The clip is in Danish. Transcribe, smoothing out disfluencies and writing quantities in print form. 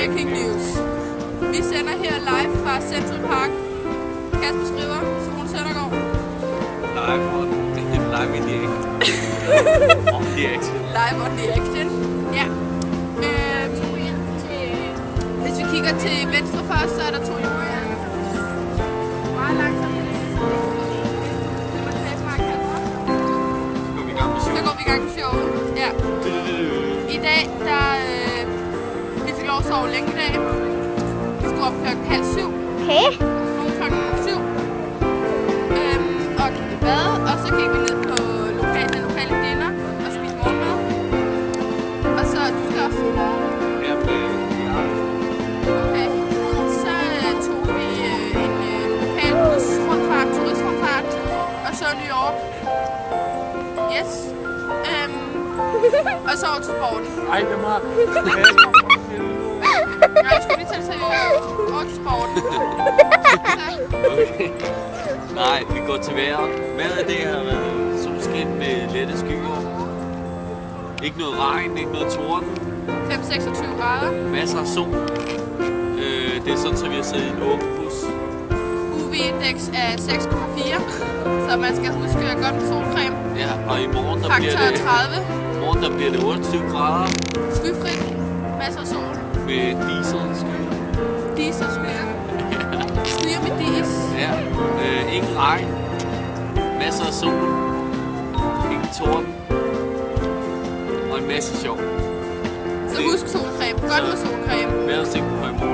breaking news. Vi sender her live fra Central Park. Kasper skriver, så hun Søndergaard. Live in the on the action. Live on the action. Ja. Hvis vi kigger til venstre først, så er der Toyota. Meget langsomt. Så går vi i gang med showet. Ja. I dag, vi fik lov at sove længe i dag. Vi stod op klokken 6:30. Okay. Nogle klokken 7. Og gik i bad, og så gik vi ned på den lokale dinner og spiste morgenmad. Og så du skal også i bad. Okay. Så tog vi en lokal busrundfart, turistrundfart, og så New York. Yes. Og så over til sporten. Ej, det var Nej, jeg skulle lige tage det seriøst. Over til sporten. okay. Nej, vi går til vejret. Vejret det har været solskin med lette skyer. Ikke noget regn, ikke noget torden. 5-26 grader. Masser af sol. Det er sådan, så vi har siddet i en åben bus. UV-indeks er 6,4. Så man skal huske at godt med solcreme. Ja, og i morgen der Faktor 30. morgen der bliver det 28 grader Skyfrit. Masser af sol. med dieselskyer. Dieselskyer. Skyer med dis. Ja, ingen regn. Masser af sol. Ingen torden. Og en masse sjov. Så husk solcreme. Godt med solcreme. Vejrudsigten på i morgen.